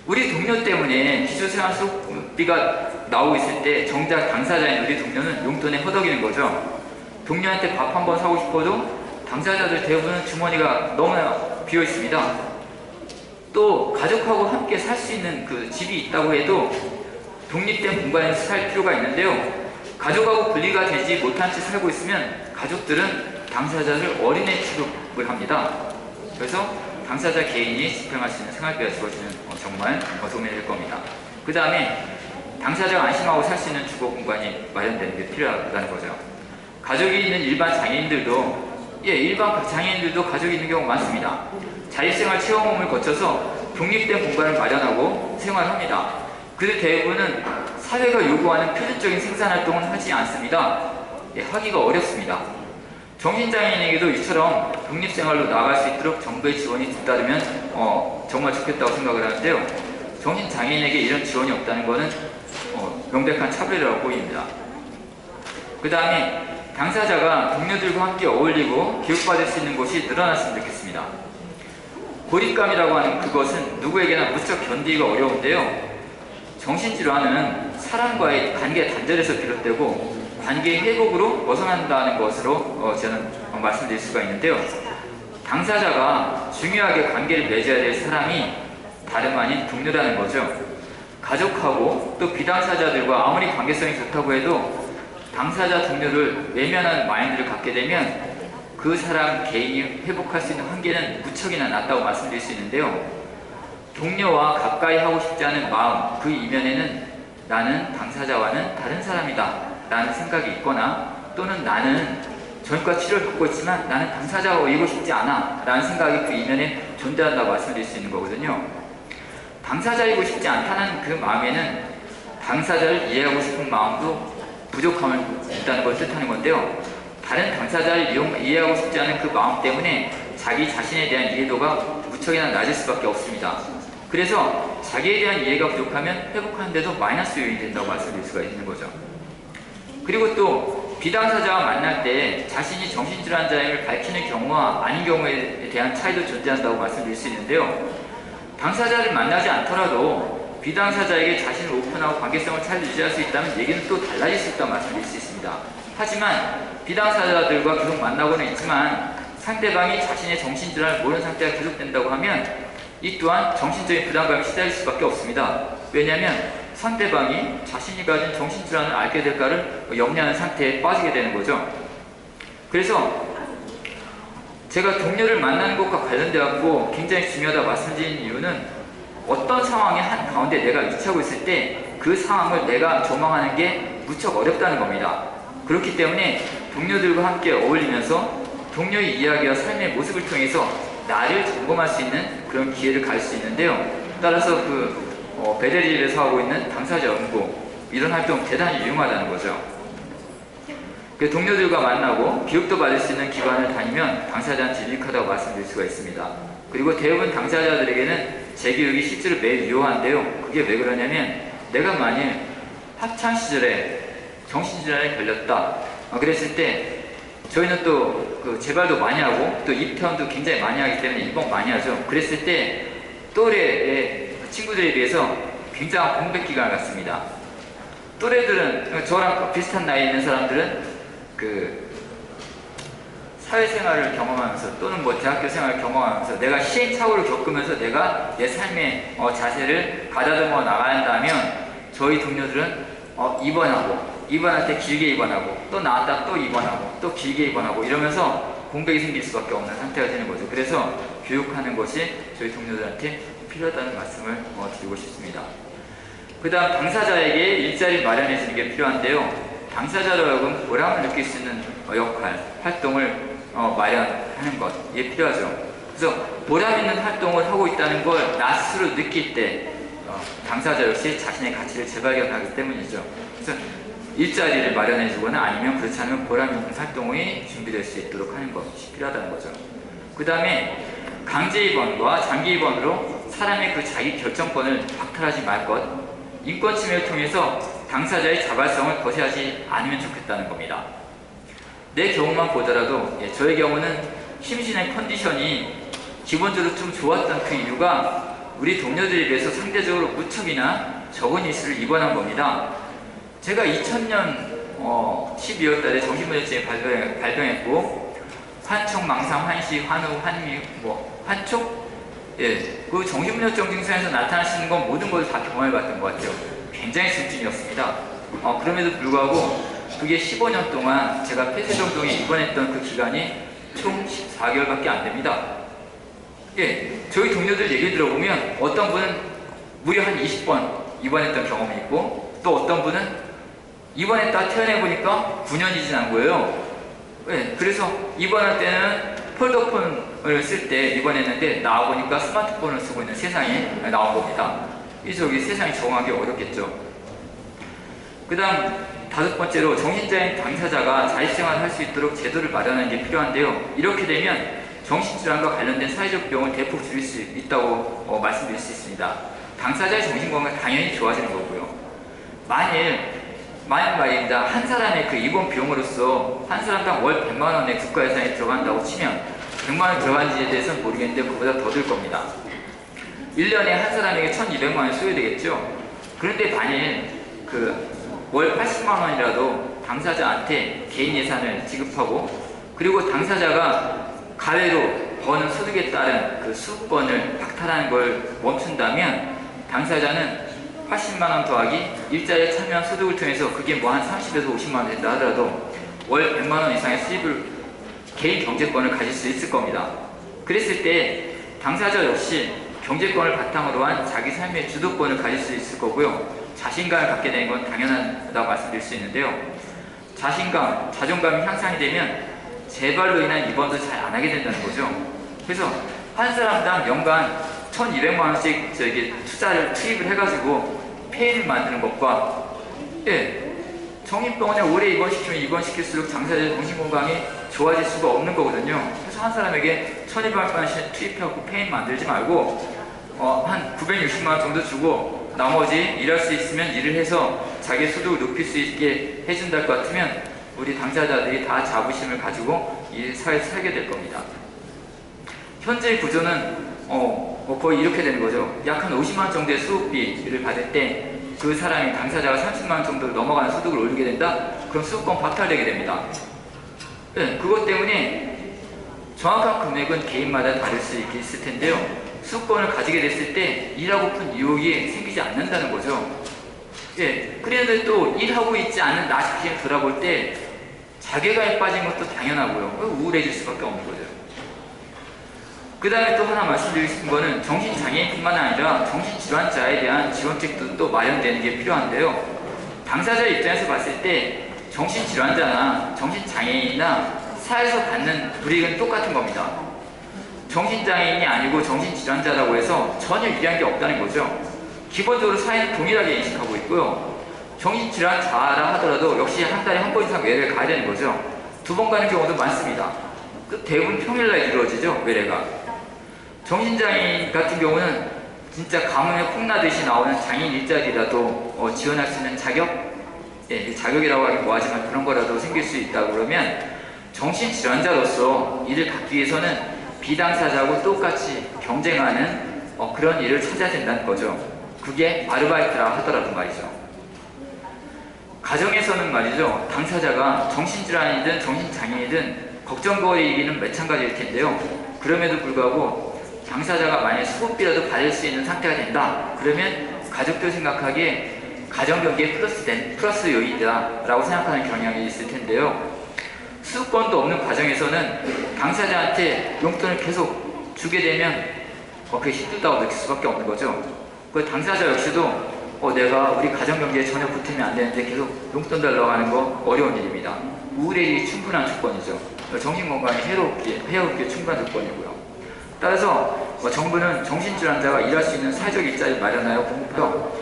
우리 동료 때문에 기초생활수급비가 나오고 있을 때 정작 당사자인 우리 동료는 용돈에 허덕이는 거죠. 동료한테 밥 한 번 사고 싶어도 당사자들 대부분은 주머니가 너무나 비어 있습니다. 또 가족하고 함께 살 수 있는 그 집이 있다고 해도 독립된 공간에서 살 필요가 있는데요. 가족하고 분리가 되지 못한 채 살고 있으면 가족들은 당사자를 어린애 취급을 합니다. 그래서 당사자 개인이 집행할 수 있는 생활비가 주어지는 정말 도움이 될 겁니다. 그 다음에 당사자가 안심하고 살 수 있는 주거 공간이 마련되는 게 필요하다는 거죠. 가족이 있는 일반 장애인들도 일반 장애인들도 가족이 있는 경우가 많습니다. 자립생활 체험홈을 거쳐서 독립된 공간을 마련하고 생활합니다. 그들 대부분은 사회가 요구하는 표준적인 생산활동은 하지 않습니다. 하기가 어렵습니다. 정신장애인에게도 이처럼 독립생활로 나아갈 수 있도록 정부의 지원이 뒤따르면 정말 좋겠다고 생각을 하는데요. 정신장애인에게 이런 지원이 없다는 것은 명백한 차별이라고 보입니다. 그 다음에 당사자가 동료들과 함께 어울리고 교육받을 수 있는 곳이 늘어났으면 좋겠습니다. 고립감이라고 하는 그것은 누구에게나 무척 견디기가 어려운데요. 정신질환은 사람과의 관계 단절에서 비롯되고 관계 회복으로 벗어난다는 것으로 저는 말씀드릴 수가 있는데요. 당사자가 중요하게 관계를 맺어야 될 사람이 다름 아닌 동료라는 거죠. 가족하고 또 비당사자들과 아무리 관계성이 좋다고 해도 당사자 동료를 외면하는 마인드를 갖게 되면 그 사람 개인이 회복할 수 있는 한계는 무척이나 낮다고 말씀드릴 수 있는데요. 동료와 가까이 하고 싶지 않은 마음, 그 이면에는 나는 당사자와는 다른 사람이다 라는 생각이 있거나, 또는 나는 전과 치료를 받고 있지만 나는 당사자가 이고 싶지 않아 라는 생각이 그 이면에 존재한다고 말씀드릴 수 있는 거거든요. 당사자이고 싶지 않다는 그 마음에는 당사자를 이해하고 싶은 마음도 부족함을 있다는 걸 뜻하는 건데요. 다른 당사자를 이해하고 싶지 않은 그 마음 때문에 자기 자신에 대한 이해도가 무척이나 낮을 수밖에 없습니다. 그래서 자기에 대한 이해가 부족하면 회복하는데도 마이너스 요인이 된다고 말씀드릴 수가 있는 거죠. 그리고 또 비당사자와 만날 때 자신이 정신질환자임을 밝히는 경우와 아닌 경우에 대한 차이도 존재한다고 말씀드릴 수 있는데요. 당사자를 만나지 않더라도 비당사자에게 자신을 오픈하고 관계성을 잘 유지할 수 있다면 얘기는 또 달라질 수 있다고 말씀드릴 수 있습니다. 하지만 비당사자들과 계속 만나고는 있지만 상대방이 자신의 정신질환을 모르는 상태가 계속된다고 하면 이 또한 정신적인 부담감에 시달릴 수밖에 없습니다. 왜냐하면 상대방이 자신이 가진 정신질환을 알게 될까를 염려하는 상태에 빠지게 되는 거죠. 그래서 제가 동료를 만나는 것과 관련되었고 굉장히 중요하다고 말씀드린 이유는 어떤 상황의 한 가운데 내가 위치하고 있을 때 그 상황을 내가 조망하는 게 무척 어렵다는 겁니다. 그렇기 때문에 동료들과 함께 어울리면서 동료의 이야기와 삶의 모습을 통해서 나를 점검할 수 있는 그런 기회를 가질 수 있는데요. 따라서 베델리에서 하고 있는 당사자 연구, 이런 활동 대단히 유용하다는 거죠. 동료들과 만나고 교육도 받을 수 있는 기관을 다니면 당사자한테 유익하다고 말씀드릴 수가 있습니다. 그리고 대부분 당사자들에게는 재교육이 실제로 매우 유효한데요. 그게 왜 그러냐면 내가 만일 학창시절에 정신질환에 걸렸다 그랬을 때 저희는 또 재발도 많이 하고 또 입퇴원도 굉장히 많이 하기 때문에 입원 많이 하죠. 그랬을 때 또래의 친구들에 비해서 굉장한 공백 기간을 갖습니다. 또래들은, 저랑 비슷한 나이에 있는 사람들은 사회생활을 경험하면서 또는 대학교 생활을 경험하면서 내가 시행착오를 겪으면서 내가 내 삶의 자세를 가다듬어 나가야 한다면 저희 동료들은 입원할 때 길게 입원하고 또 나왔다 또 입원하고 또 길게 입원하고 이러면서 공백이 생길 수밖에 없는 상태가 되는 거죠. 그래서 교육하는 것이 저희 동료들한테 필요하다는 말씀을 드리고 싶습니다. 그 다음 당사자에게 일자리 마련해 주는 게 필요한데요. 당사자로 하여금 보람을 느낄 수 있는 역할, 활동을 마련하는 것, 이게 필요하죠. 그래서 보람 있는 활동을 하고 있다는 걸 나 스스로 느낄 때 당사자 역시 자신의 가치를 재발견하기 때문이죠. 그래서 일자리를 마련해 주거나 아니면 그렇지 않으면 보람 있는 활동이 준비될 수 있도록 하는 것이 필요하다는 거죠. 그 다음에 강제 입원과 장기 입원으로 사람의 그 자기 결정권을 박탈하지 말 것, 인권 침해를 통해서 당사자의 자발성을 거세하지 않으면 좋겠다는 겁니다. 내 경우만 보더라도 저의 경우는 심신의 컨디션이 기본적으로 좀 좋았던 그 이유가 우리 동료들에 비해서 상대적으로 무척이나 적은 일수를 입원한 겁니다. 제가 2000년 12월 달에 정신문제증에 발병했고 환청, 망상, 환시, 환우, 환미, 환촉? 그 정신문제증 증상에서 나타날 수 있는 건 모든 걸 다 경험해봤던 것 같아요. 굉장히 중증이었습니다. 그럼에도 불구하고 그게 15년 동안 제가 폐쇄병동에 입원했던 그 기간이 총 14개월밖에 안 됩니다. 저희 동료들 얘기 들어보면 어떤 분은 무려 한 20번 입원했던 경험이 있고 또 어떤 분은 입원했다 퇴원해보니까 9년이 지난 거예요. 그래서 입원할 때는 폴더폰을 쓸 때 입원했는데 나와보니까 스마트폰을 쓰고 있는 세상이 나온 겁니다. 세상에 적응하기 어렵겠죠. 그 다음 다섯 번째로 정신장애인 당사자가 자립생활을 할 수 있도록 제도를 마련하는 게 필요한데요. 이렇게 되면 정신질환과 관련된 사회적 비용을 대폭 줄일 수 있다고 말씀드릴 수 있습니다. 당사자의 정신건강은 당연히 좋아지는 거고요. 만일 말입니다. 한 사람의 그 입원 비용으로서 한 사람당 월 100만 원의 국가 예산이 들어간다고 치면 100만 원 들어간지에 대해서는 모르겠는데 그보다 더 들 겁니다. 1년에 한 사람에게 1,200만 원이 소요되겠죠. 그런데 만일 그 월 80만 원이라도 당사자한테 개인 예산을 지급하고 그리고 당사자가 가외로 버는 소득에 따른 그 수익권을 박탈하는 걸 멈춘다면 당사자는 80만 원 더하기 일자리에 참여한 소득을 통해서 그게 뭐 한 30에서 50만 원 된다 하더라도 월 100만 원 이상의 수입을 개인 경제권을 가질 수 있을 겁니다. 그랬을 때 당사자 역시 경제권을 바탕으로 한 자기 삶의 주도권을 가질 수 있을 거고요. 자신감을 갖게 되는 건 당연하다고 말씀드릴 수 있는데요. 자신감, 자존감이 향상이 되면 재발로 인한 입원도 잘 안 하게 된다는 거죠. 그래서 한 사람당 연간 1,200만 원씩 투입을 해가지고 폐인을 만드는 것과 정신병원에 오래 입원시키면 입원시킬수록 당사자의 정신건강이 좋아질 수가 없는 거거든요. 그래서 한 사람에게 1,200만 원씩 투입해갖고 폐인 만들지 말고 한 960만 원 정도 주고 나머지 일할 수 있으면 일을 해서 자기 소득을 높일 수 있게 해준다 것 같으면 우리 당사자들이 다 자부심을 가지고 이 사회에서 살게 될 겁니다. 현재의 구조는 거의 이렇게 되는 거죠. 약 한 50만 원 정도의 수급비를 받을 때 그 사람이 당사자가 30만 원 정도를 넘어가는 소득을 올리게 된다? 그럼 수급권 박탈되게 됩니다. 그것 때문에 정확한 금액은 개인마다 다를 수 있을 텐데요. 수급권을 가지게 됐을 때 일하고픈 유혹이 생기지 않는다는 거죠. 그런데 또 일하고 있지 않은 나 자신을 돌아볼 때 자괴감에 빠진 것도 당연하고요. 우울해질 수밖에 없는 거죠. 그 다음에 또 하나 말씀드리고 싶은 거는 정신장애인뿐만 아니라 정신질환자에 대한 지원책도 또 마련되는 게 필요한데요. 당사자 입장에서 봤을 때 정신질환자나 정신장애인이나 사회에서 받는 불이익은 똑같은 겁니다. 정신장애인이 아니고 정신질환자라고 해서 전혀 유리한 게 없다는 거죠. 기본적으로 사회는 동일하게 인식하고 있고요. 정신질환자라 하더라도 역시 한 달에 한 번 이상 외래를 가야 되는 거죠. 2번 가는 경우도 많습니다. 대부분 평일날 이루어지죠, 외래가. 정신장애인 같은 경우는 진짜 가뭄에 콩나듯이 나오는 장애인 일자리라도 지원할 수 있는 자격? 자격이라고 하긴 뭐하지만 그런 거라도 생길 수 있다 그러면 정신질환자로서 일을 갖기 위해서는 비당사자하고 똑같이 경쟁하는 그런 일을 찾아야 된다는 거죠. 그게 아르바이트라 하더라도 말이죠. 가정에서는 말이죠. 당사자가 정신질환이든 정신장애이든 걱정거리이기는 마찬가지일 텐데요. 그럼에도 불구하고 당사자가 만약 수급비라도 받을 수 있는 상태가 된다. 그러면 가족들 생각하기에 가정경기에 플러스 요인이다 라고 생각하는 경향이 있을 텐데요. 수급권도 없는 과정에서는 당사자한테 용돈을 계속 주게 되면 그게 힘들다고 느낄 수밖에 없는 거죠. 그 당사자 역시도 내가 우리 가정경기에 전혀 붙으면 안 되는데 계속 용돈 달라고 하는 거 어려운 일입니다. 우울이 충분한 조건이죠. 정신건강이 해롭게 충분한 조건이고요. 따라서 정부는 정신질환자가 일할 수 있는 사회적 일자리를 마련하여 공급하고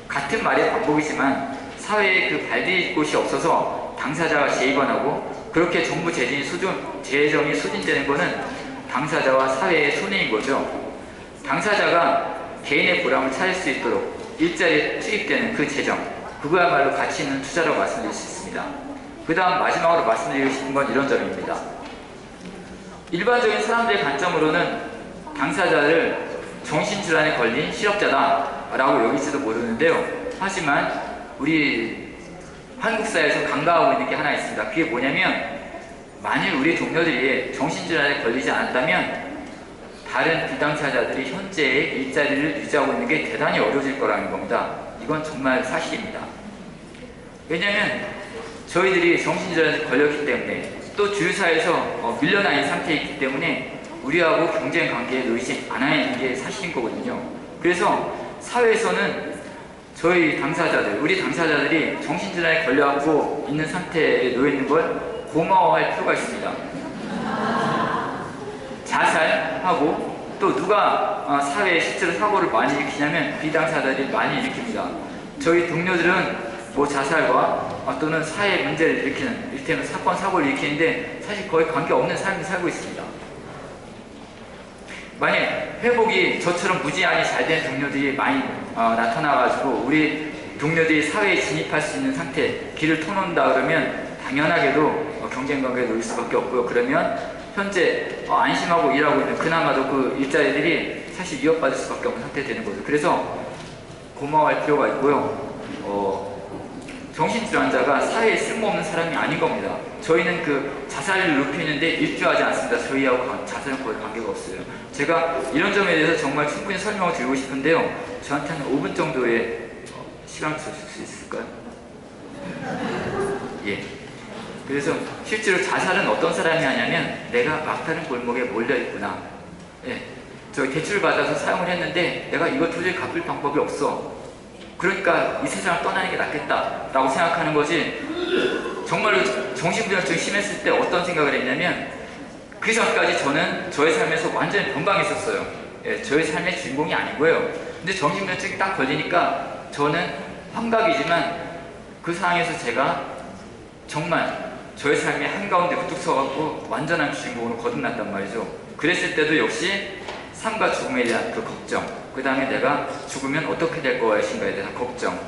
같은 말의 반복이지만 사회에 그 발디딜 곳이 없어서 당사자가 재입원하고 그렇게 정부 재정이 소진되는 것은 당사자와 사회의 손해인 거죠. 당사자가 개인의 보람을 찾을 수 있도록 일자리에 투입되는 그 재정, 그거야말로 가치 있는 투자라고 말씀드릴 수 있습니다. 그 다음 마지막으로 말씀드리고 싶은 건 이런 점입니다. 일반적인 사람들의 관점으로는 당사자를 정신질환에 걸린 실업자다 라고 여길지도 모르는데요. 하지만 우리 한국사회에서 간과하고 있는 게 하나 있습니다. 그게 뭐냐면 만일 우리 동료들이 정신질환에 걸리지 않았다면 다른 비당사자들이 현재의 일자리를 유지하고 있는 게 대단히 어려워질 거라는 겁니다. 이건 정말 사실입니다. 왜냐하면 저희들이 정신질환에 걸렸기 때문에 또 주유사에서 밀려나 있는 상태에 있기 때문에 우리하고 경쟁 관계에 놓이지 않아야 하는 게 사실인 거거든요. 그래서 사회에서는 저희 당사자들, 우리 당사자들이 정신질환에 걸려갖고 있는 상태에 놓여 있는 걸 고마워할 필요가 있습니다. 자살하고 또 누가 사회에 실제로 사고를 많이 일으키냐면 비당사자들이 많이 일으킵니다. 저희 동료들은 뭐 자살과 또는 사회 문제를 일으키는, 이를테면 사건, 사고를 일으키는데 사실 거의 관계없는 삶을 살고 있습니다. 만약 회복이 저처럼 무지한히 잘 된 동료들이 많이 나타나가지고 우리 동료들이 사회에 진입할 수 있는 상태, 길을 터놓는다 그러면 당연하게도 경쟁관계에 놓일 수밖에 없고요. 그러면 현재 안심하고 일하고 있는 그나마도 그 일자리들이 사실 위협받을 수밖에 없는 상태가 되는 거죠. 그래서 고마워할 필요가 있고요. 정신질환자가 사회에 쓸모없는 사람이 아닌 겁니다. 저희는 그 자살을 높이는데 일조하지 않습니다. 저희하고 자살은 거의 관계가 없어요. 제가 이런 점에 대해서 정말 충분히 설명을 드리고 싶은데요. 저한테는 5분 정도의 시간을 주실 수 있을까요? 예. 그래서 실제로 자살은 어떤 사람이 하냐면 내가 막다른 골목에 몰려있구나. 예. 저 대출을 받아서 사용을 했는데 내가 이거 도저히 갚을 방법이 없어. 그러니까 이 세상을 떠나는 게 낫겠다 라고 생각하는 거지. 정말로 정신분열증이 심했을 때 어떤 생각을 했냐면 그 전까지 저는 저의 삶에서 완전히 변방했었어요. 예, 저의 삶의 주인공이 아니고요. 근데 정신분열증이 딱 걸리니까 저는 환각이지만 그 상황에서 제가 정말 저의 삶의 한가운데 훅 서갖고 완전한 주인공으로 거듭났단 말이죠. 그랬을 때도 역시 삶과 죽음에 대한 그 걱정, 그 다음에 내가 죽으면 어떻게 될 것인가에 대한 걱정,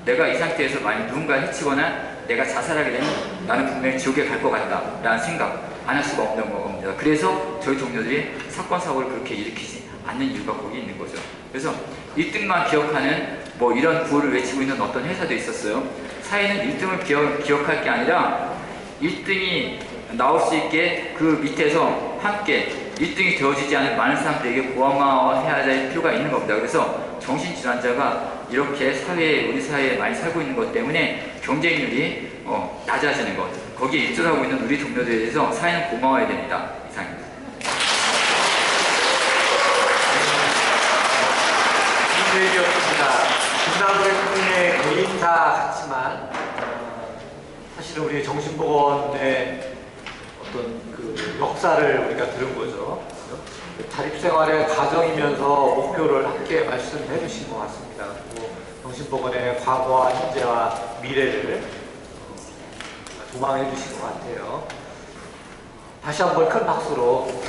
내가 이 상태에서 만약 누군가를 해치거나 내가 자살하게 되면 나는 분명히 지옥에 갈 것 같다 라는 생각 안 할 수가 없는 겁니다. 그래서 저희 동료들이 사건, 사고를 그렇게 일으키지 않는 이유가 거기 있는 거죠. 그래서 1등만 기억하는 뭐 이런 구호를 외치고 있는 어떤 회사도 있었어요. 사회는 1등을 기억할 게 아니라 1등이 나올 수 있게 그 밑에서 함께 1등이 되어지지 않은 많은 사람들에게 고마워해야 될 필요가 있는 겁니다. 그래서 정신질환자가 이렇게 우리 사회에 많이 살고 있는 것 때문에 경쟁률이 낮아지는 것, 거기에 일조하고 있는 우리 동료들에 대해서 사회는 고마워해야 됩니다. 이상입니다.
김대리였습니다. 김남국 대통령의 개인사 같지만 사실은 우리 정신보건의 어떤 그 역사를 우리가 들은 거죠. 자립생활의 과정이면서 목표를 함께 말씀해 주신 것 같습니다. 그리고 정신보건의 과거와 현재와 미래를 도망해 주신 것 같아요. 다시 한번 큰 박수로